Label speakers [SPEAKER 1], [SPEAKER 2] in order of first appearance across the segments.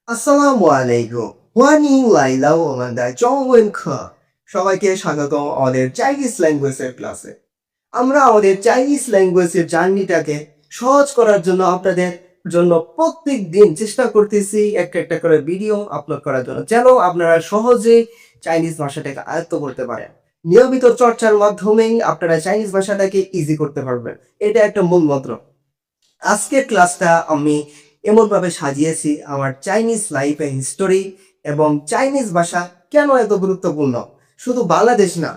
[SPEAKER 1] আসসালামু আলাইকুম，欢迎来到我们的中文课。সবাইকে স্বাগতম আমাদের চাইনিজ ল্যাঙ্গুয়েজের ক্লাসে। আমরা আমাদের চাইনিজ ল্যাঙ্গুয়েজের জার্নিটাকে সহজ করার জন্য আপনাদের জন্য প্রত্যেক দিন চেষ্টা করতেছি একটা একটা করে ভিডিও আপলোড করার জন্য, যেন আপনারা সহজে চাইনিজ ভাষাটাকে আয়ত্ত করতে পারেন। নিয়মিত চর্চার মাধ্যমেই আপনারা চাইনিজ ভাষাটাকে ইজি করতে পারবেন। এটা একটা মূল মন্ত্র। আজকের ক্লাসটা আমি এমনভাবে সাজিয়েছি আমার চাইনিজ লাইফে হিস্টোরি এবং চাইনিজ ভাষা কেন এত গুরুত্বপূর্ণ। শুধু বাংলাদেশ না,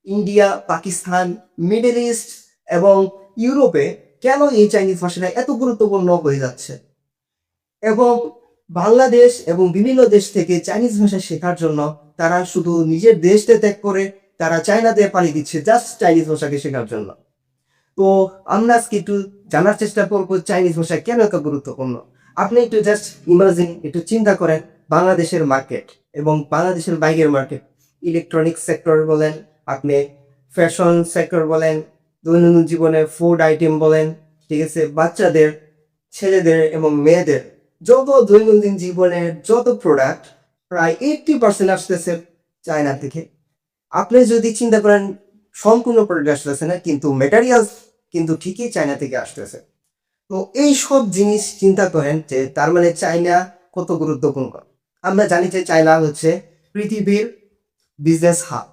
[SPEAKER 1] ইন্ডিয়া, পাকিস্তান, মিডল ইস্ট এবং ইউরোপে কেন এই চাইনিজ ভাষাটা এত গুরুত্বপূর্ণ হয়ে যাচ্ছে, এবং বাংলাদেশ এবং বিভিন্ন দেশ থেকে চাইনিজ ভাষা শেখার জন্য তারা শুধু নিজের দেশকে ত্যাগ করে তারা চায়নাতে পাড়ি দিচ্ছে জাস্ট চাইনিজ ভাষাকে শেখার জন্য। তো আমরা আজকে একটু জানার চেষ্টা করবো চাইনিজ ভাষা কেন এত গুরুত্বপূর্ণ। আপনি একটু জাস্ট ইমাজিন, একটু চিন্তা করেন বাংলাদেশের মার্কেট এবং বাংলাদেশের বাইরের মার্কেট, ইলেকট্রনিক্স সেক্টর বলেন, আপনি ফ্যাশন সেক্টর বলেন, দৈনন্দিন জীবনে ফুড আইটেম বলেন, ঠিক আছে, বাচ্চাদের, ছেলেদের এবং মেয়েদের যত দৈনন্দিন জীবনের যত প্রোডাক্ট, প্রায় 80% আসতেছে চায়না থেকে। আপনি যদি চিন্তা করেন সম্পূর্ণ প্রোডাক্ট আসতেছে না, কিন্তু মেটেরিয়ালস কিন্তু ঠিকই চায়না থেকে আসতেছে। তো এই সব জিনিস চিন্তা করেন যে তার মানে চায়না কত গুরুত্বপূর্ণ। আমরা জানি যে চায়না হচ্ছে পৃথিবীর বিজনেস হাব।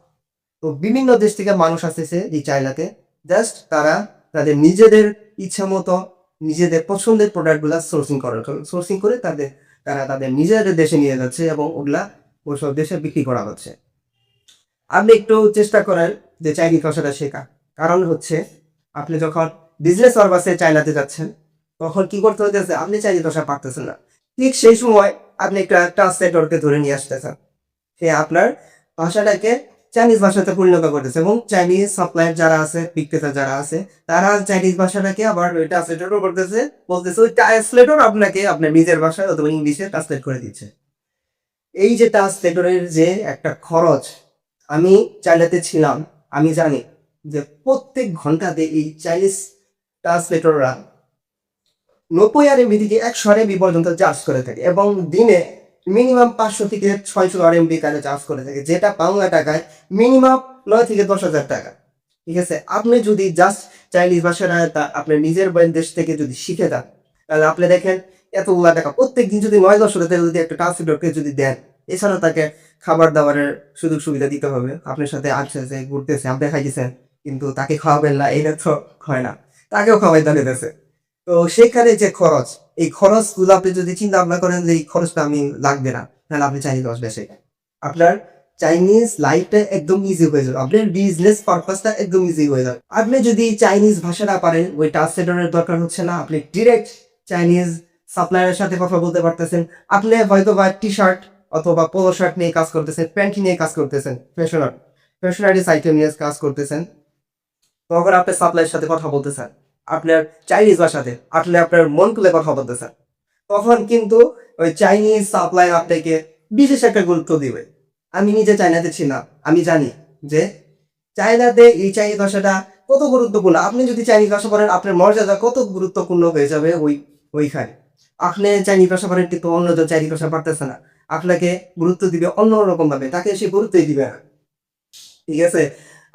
[SPEAKER 1] তো বিভিন্ন দেশ থেকে মানুষ আসতেছে এই চায়নাতে, জাস্ট তারা তাদের নিজেদের ইচ্ছা মতো নিজেদের পছন্দের প্রোডাক্টগুলো সোর্সিং করে তারা তাদের নিজেদের দেশে নিয়ে যাচ্ছে এবং ওগুলা ওইসব দেশে বিক্রি করা হচ্ছে। আপনি একটু চেষ্টা করেন যে চাইনিজ ভাষাটা শেখা। কারণ হচ্ছে আপনি যখন বিজনেস পারপাসে চায়নাতে যাচ্ছেন তখন কি করতে হতেছে, আপনি চাইনিজ ভাষা পারতেছেন না। ঠিক সেই সময় আপনি একটা ট্রান্সলেটরকে ধরে নিয়ে আসতেছেন, সে আপনার ভাষাটাকে চাইনিজ ভাষাতে পরিণত করতেছে এবং চাইনিজ সাপ্লায়ার যারা আছে, বিক্রেতা যারা আছে, তারা চাইনিজ ভাষাটাকে আবার ওই ট্রান্সলেটরও করতেছে, বলতেছে ওই ট্রান্সলেটর আপনাকে আপনার নিজের ভাষায় অথবা ইংলিশে ট্রান্সলেট করে দিচ্ছে। এই যে ট্রান্সলেটরের যে একটা খরচ, আমি চাইনাতে ছিলাম, আমি জানি যে প্রত্যেক ঘন্টাতে এই চাইনিজ ট্রান্সলেটররা 90 RMB থেকে 100 RMB পর্যন্ত চার্জ করে থাকে এবং দিনে মিনিমাম 500 থেকে 600 RMB কারে চার্জ করে থাকে, যেটা বাংলা টাকায় মিনিমাম 9 থেকে 10 হাজার টাকা। ঠিক আছে, আপনি যদি জাস্ট চাইনিজ ভাষাটা আপনার নিজের দেশ থেকে যদি শিখে যান, তাহলে আপনি দেখেন এতগুলা টাকা প্রত্যেক দিন যদি 9-10 টাকা যদি একটা ট্রান্সলেটরকে যদি দেন, এছাড়া তাকে খাবার দাবারের সুযোগ সুবিধা দিতে হবে। আপনার সাথে আসছে ঘুরতেছে, আপনি খাইতেছেন, কিন্তু তাকে খাওয়াবেন না, এটা তো হয় না, তাকেও খাওয়াইতে হইতেছে। তো সেখানে যে খরচ, এই খরচগুলো আপনি যদি চিন্তা ভাবনা করেন যে এই খরচটা আমি লাগবে না, তাহলে আপনি চাইনিজ আসবে সে আপনার চাইনিজ লাইফটা একদম ইজি হয়ে যাবে, আপনার বিজনেস পারপাসটা একদম ইজি হয়ে যাবে। আপনি যদি চাইনিজ ভাষা না পারেন, ওই ট্রান্সলেটরের দরকার হচ্ছে না, আপনি ডিরেক্ট চাইনিজ সাপ্লায়ারের সাথে কথা বলতে পারতেছেন। আপনি হয়তো বা টি শার্ট অথবা পোলো শার্ট নিয়ে কাজ করতেছেন, প্যান্ট নিয়ে কাজ করতেছেন, ফ্যাশনারিজ আইটেম নিয়ে কাজ করতেছেন, তখন আপনি সাপ্লাইয়ের সাথে কথা বলতেছেন আপনার চাইনিজ ভাষাতে, আসলে আপনার মন খুলে কথা বলতেছেন, তখন কিন্তু ওই চাইনিজ সাপ্লাই আপনাকে বিশেষ একটা গুরুত্ব দিবে। আমি নিজে চায়নাতে ছিলাম, আমি জানি যে চায়নাতে এই চাইনিজ ভাষাটা কত গুরুত্বপূর্ণ। আপনি যদি চাইনিজ ভাষা পড়েন, আপনার মর্যাদা কত গুরুত্বপূর্ণ হয়ে যাবে ওইখানে। আপনি চাইনিজ ভাষা পড়েন কিন্তু অন্যজন চাইনিজ ভাষা পারতেছে না, আপনাকে গুরুত্ব দিবে অন্যরকম ভাবে, তাকে সে গুরুত্বই দিবে না। ঠিক আছে,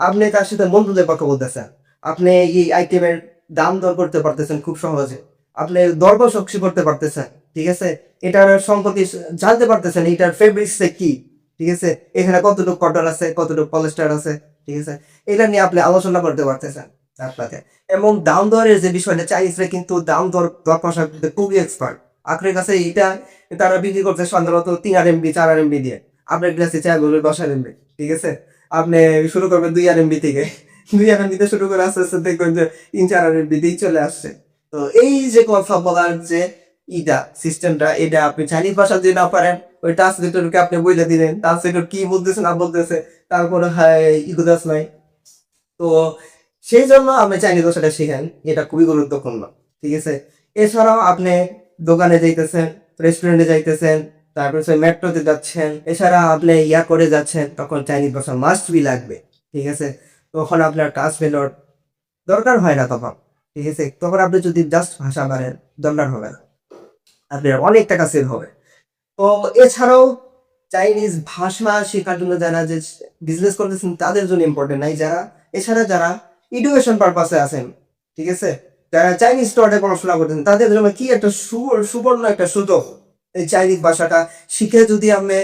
[SPEAKER 1] আপনি তার সাথে বন্ধুদের কথা বলতেছেন, আপনি এই আইটেমের দাম দর করতে পারতেছেন খুব সহজে, আপনি দর কষাকষি করতে পারতেছেন, ঠিক আছে, এটার সম্পত্তি জানতে পারতেছেন, এটার ফেব্রিক্স কি, ঠিক আছে, এখানে কতটুকু কটন আছে, কতটুকু পলিস্টার আছে, ঠিক আছে, এটা নিয়ে আপনি আলোচনা করতে পারতেছেন আপনাকে। এবং দাম দরের যে বিষয়টা, চাইনিজরা কিন্তু দাম দর কষা করতে খুবই এক্সপার্ট। আপনার কাছে এটা তারা বিক্রি করছে সাধারণত 3 RMB 4 RMB দিয়ে, আপনার কাছে চাই বলবে 10 RMB। ঠিক আছে, আপনি শুরু করবেন 2 RMB থেকে, 2 RMB শুরু করে আস্তে আস্তে দেখবেন যে 3-4 RMB দিয়ে চলে আসছে। তো এই যে কথা বলার যে সিস্টেমটা, এটা আপনি চাইনিজ ভাষা যদি না পারেন, ওই ট্রান্সলেটরকে আপনি বলে দিলেন, ট্রান্সলেটর কি বলতেছে না বলতেছে, তারপরে ইগুদাস নাই। তো সেই জন্য আপনি চাইনিজ ভাষাটা শিখেন, এটা খুবই গুরুত্বপূর্ণ। ঠিক আছে, এছাড়াও আপনি দোকানে যাইতেছেন, রেস্টুরেন্টে যাইতেছেন, তারপর মেট্রোতে যাচ্ছেন, এছাড়া আপনি ইয়া করে যাচ্ছেন, তখন চাইনিজ ভাষা মাস্ট বি লাগবে। ঠিক আছে, তখন আপনার ট্রান্সলেটর দরকার হয় না তখন। ঠিক আছে, তখন আপনি যদি জাস্ট ভাষা পারেন, দরকার হবে না, আপনার অনেক টাকা সেভ হবে। তো এছাড়াও চাইনিজ ভাষা শেখার জন্য যারা যে বিজনেস করতেছেন তাদের জন্য ইম্পর্টেন্ট নাই, যারা এছাড়া যারা এডুকেশন পারপাসে আছেন, ঠিক আছে, যারা চাইনিজ স্টুডেন্ট পড়াশোনা করতেছেন তাদের জন্য কি একটা সুবর্ণ একটা সুযোগ। এই চাইনিজ ভাষাটা শিখে যদি আপনি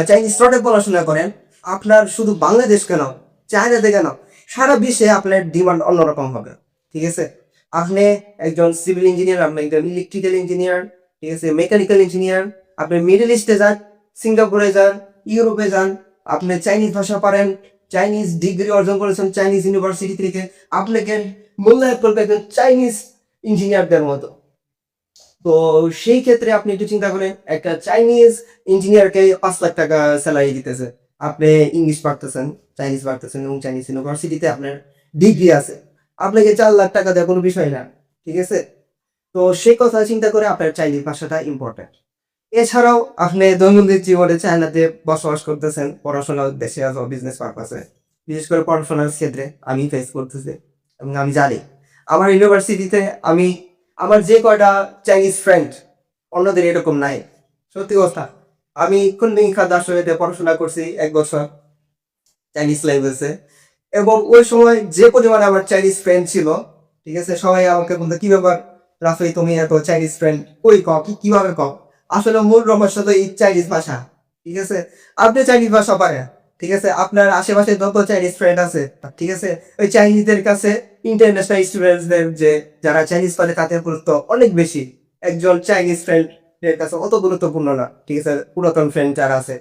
[SPEAKER 1] চাইনিজ স্টুডেন্ট পড়াশোনা করেন, আপনার শুধু বাংলাদেশ কেন, চায়নাতে কেন, সারা বিশ্বে আপনার ডিমান্ড অন্যরকম হবে। ঠিক আছে, আপনি একজন সিভিল ইঞ্জিনিয়ার, আপনি একজন ইলেকট্রিক্যাল ইঞ্জিনিয়ার, ঠিক আছে, মেকানিক্যাল ইঞ্জিনিয়ার, আপনি মিডল ইস্টে যান, সিঙ্গাপুরে যান, ইউরোপে যান, আপনি চাইনিজ ভাষা পারেন, চাইনিজ ডিগ্রি অর্জন করেছেন চাইনিজ ইউনিভার্সিটি থেকে, আপনাকে মূল্যায়ন করবে একজন চাইনিজ ইঞ্জিনিয়ারদের মতো। তো সেই ক্ষেত্রে আপনি একটু চিন্তা করেন, একটা চাইনিজ ইঞ্জিনিয়ারকে 5 লাখ টাকা স্যালারি দিতেছে, আপনি ইংলিশ পারতেছেন, চাইনিজ পারতেছেন এবং চাইনিজ ইউনিভার্সিটিতে আপনার ডিগ্রি আছে, আপনাকে 4 লাখ টাকা দেওয়া কোনো বিষয় না। ঠিক আছে, তো সেই কথা চিন্তা করে আপনার চাইনিজ ভাষাটা ইম্পর্টেন্ট। এছাড়াও আপনি দৈনন্দিন জীবনে চায়নাতে বসবাস করতেছেন পড়াশোনার উদ্দেশ্যে অথবা বিজনেস পারপাসে, বিশেষ করে পড়াশোনার ক্ষেত্রে আমি ফেস করতেছি এবং আমি জানি আমার ইউনিভার্সিটিতে আমি আমার যে কয়টা চাইনিজ ফ্রেন্ড, অন্যদের এরকম নাই। সত্যি কথা, আমি কুনমিং দার্শনিতে পড়াশোনা করছি 1 বছর চাইনিজ ল্যাঙ্গুয়েজে, এবং ওই সময় যে পরিমাণে আমার চাইনিজ ফ্রেন্ড ছিল, ঠিক আছে, সবাই আমাকে বলতো কি ব্যাপার রাফি, তুমি এত চাইনিজ ফ্রেন্ড কই কও, কিভাবে কও। আসলে মূল রহস্য তো এই চাইনিজ ভাষা। ঠিক আছে, আপনি চাইনিজ ভাষা পারেন, ঠিক আছে, আপনার আশেপাশে যত চাইনিজ ফ্রেন্ড আছে, ঠিক আছে, ওই চাইনিজদের কাছে ইন্টারন্যাশনাল স্টুডেন্টসদের যে যারা চাইনিজ পারে তাদের গুরুত্ব অনেক বেশি, একজন চাইনিজ ফ্রেন্ড এর কাছে অত গুরুত্বপূর্ণ না। ঠিক আছে, পুরাতন ফ্রেন্ড যারা আছে,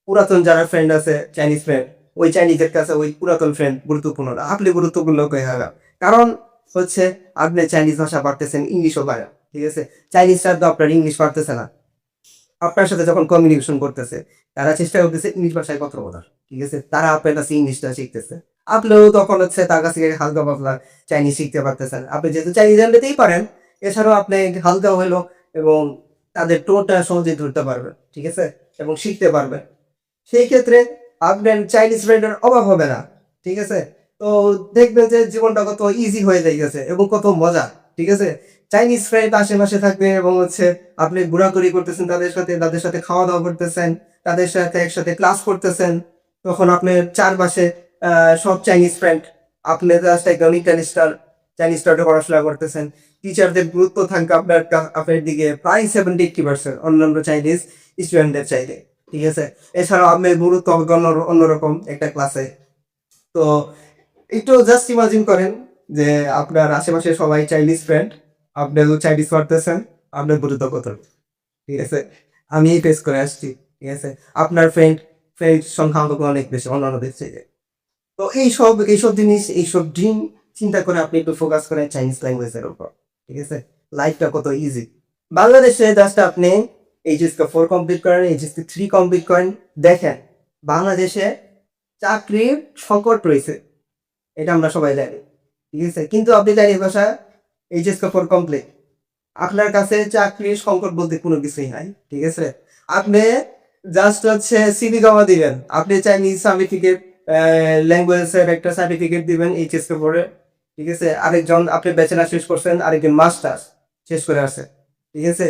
[SPEAKER 1] পুরাতন যারা ফ্রেন্ড আছে চাইনিজ ফ্রেন্ড, ওই চাইনিজের কাছে ওই পুরাতন ফ্রেন্ড গুরুত্বপূর্ণ না, আপনি গুরুত্বপূর্ণ হয়ে গেল। কারণ হচ্ছে আপনি চাইনিজ ভাষা পারতেছেন, ইংলিশও পারেন। ঠিক আছে, চাইনিজরা তো আপনার ইংলিশ পারতেছে না, আপনার সাথে যখন কমিউনিকেশন করতেছে তারা চেষ্টা করতেছে ইংলিশ ভাষায় কথা বলার। ঠিক আছে, তারা আপনার কাছে ইংলিশটা শিখতেছে, আপনিও তখন হচ্ছে তার কাছ থেকে হালকা পাতলা চাইনিজ শিখতে পারতেছেন। আপনি যেহেতু চাইনিজ জানতেই পারেন, এছাড়াও আপনি হালকা হইলো এবং তাদের টোনটা সহজে ধরতে পারবেন, ঠিক আছে, এবং শিখতে পারবেন। সেই ক্ষেত্রে আপনার চাইনিজ ফ্রেন্ডের অভাব হবে না। ঠিক আছে, তো দেখবেন যে জীবনটা কত ইজি হয়ে যাইতেছে এবং কত মজা। ঠিক আছে, চাইনিজ ফ্রেন্ড আশেপাশে থাকবে এবং হচ্ছে আপনি ঘোরাঘুরি করতেছেন তাদের সাথে খাওয়া দাওয়া করতেছেন, তাদের সাথে একসাথে ক্লাস করতেছেন, তখন আপনার চারপাশে সব চাইনিজ ফ্রেন্ড, আপনি জাস্ট একদম ইন্টারন্যাশনাল চাইনিজ স্টার্টে পড়াশোনা করতেছেন। টিচারদের গুরুত্ব থাকবে আপনার দিকে প্রায় 70-80% অন্যান্য চাইনিজ স্টুডেন্টদের চাইতে। ঠিক আছে, এছাড়াও আপনার গুরুত্ব হবে অন্যরকম একটা ক্লাসে। তো একটু জাস্ট ইমাজিন করেন যে আপনার আশেপাশে সবাই চাইনিজ ফ্রেন্ড, আপনি চাইনিজ পড়তেছেন, আপনার গুরুত্ব কত। ঠিক আছে, আমি ফেস করে আসছি। ঠিক আছে, আপনার ফ্রেন্ড সংখ্যা আমাকে অনেক বেশি অন্যান্য দেশ থেকে। তো এইসব জিনিস, এইসব ড্রিম চিন্তা করে আপনি একটু ফোকাস করেন চাইনিজ ল্যাঙ্গুয়েজের উপর। ঠিক আছে, লাইফটা কত ইজি। বাংলাদেশে জাস্ট আপনি এইচএসকে 4 কমপ্লিট করেন, এইচএসকে 3 কমপ্লিট করেন, দেখেন বাংলাদেশে চাকরির সংকট রয়েছে, এটা আমরা সবাই জানি। ঠিক আছে, কিন্তু আপনি চাইনিজ ভাষা এইচএসকে 4 কমপ্লিট, আপনার কাছে চাকরির সংকট বলতে কোনো কিছুই নাই। ঠিক আছে, আপনি জাস্ট হচ্ছে সিভি জমা দিবেন, আপনি চাইনিজ সার্টিফিকেট, ল্যাঙ্গুয়েজের একটা সার্টিফিকেট দিবেন এইচএসকে পড়ে। ঠিক আছে, আরেকজন আপনি ব্যাচেলার শেষ করছেন, আরেকজন মাস্টার্স শেষ করে আছে। ঠিক আছে,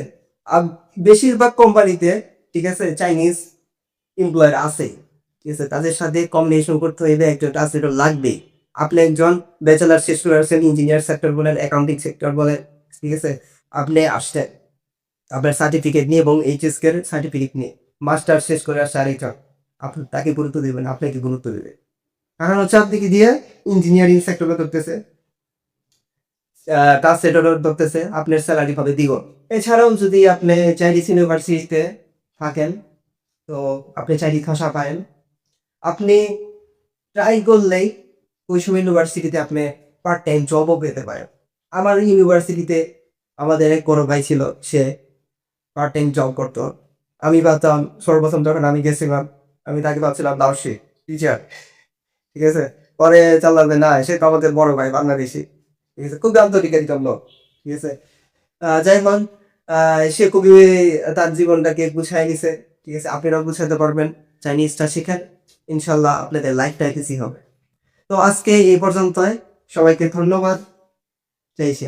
[SPEAKER 1] বেশিরভাগ কোম্পানিতে, ঠিক আছে, চাইনিজ এমপ্লয়ার আছে। ঠিক আছে, তাদের সাথে কম্বিনেশন করতে হইলে একজন ট্রান্সলেটর লাগবে। আপনি একজন ব্যাচেলার শেষ করে আসছেন, ইঞ্জিনিয়ার সেক্টর বলেন, অ্যাকাউন্টিং সেক্টর বলেন, ঠিক আছে, আপনি আসছেন আপনার সার্টিফিকেট নিয়ে এবং এইচএসকে সার্টিফিকেট নিয়ে, মাস্টার শেষ করে আসছে আরেকজন, আপনি তাকে গুরুত্ব দেবেন, আপনাকে গুরুত্ব দেবে। কারণ হচ্ছে আপনি কি দিয়ে ইঞ্জিনিয়ারিং সেক্টরে ধরতেছে, ট্রান্সলেটর ধরতেছে, আপনার স্যালারি পাবে দ্বিগুণ। এছাড়াও যদি আপনি চাইনিজ ইউনিভার্সিটিতে থাকেন, তো আপনি চাইনিজ ভাষা পারেন, আপনি ট্রাই করলেই ওই সময় ইউনিভার্সিটিতে আপনি পার্ট টাইম জবও পেতে পারেন। আমার ইউনিভার্সিটিতে আমাদের এক বড় ভাই ছিল, সে পার্ট টাইম জব করতো। আমি ভাবতাম সর্বপ্রথম যখন আমি গেছিলাম, আমি তাকে ভাবছিলাম দার্শি টিচার। ঠিক আছে, পরে জানলাম যে না, সে তো আমাদের বড় ভাই বাংলাদেশি। ঠিক আছে, খুবই আন্তরিক একজন লোক। ঠিক আছে, যাই হোক, সে খুবই তার জীবনটাকে গুছাই নিছে। ঠিক আছে, আপনারাও গুছাতে পারবেন, চাইনিজটা শিখেন, ইনশাল্লাহ আপনাদের লাইফটা ইজি হবে। তো আজকে এই পর্যন্তই, সবাইকে ধন্যবাদ, জয় শ্রী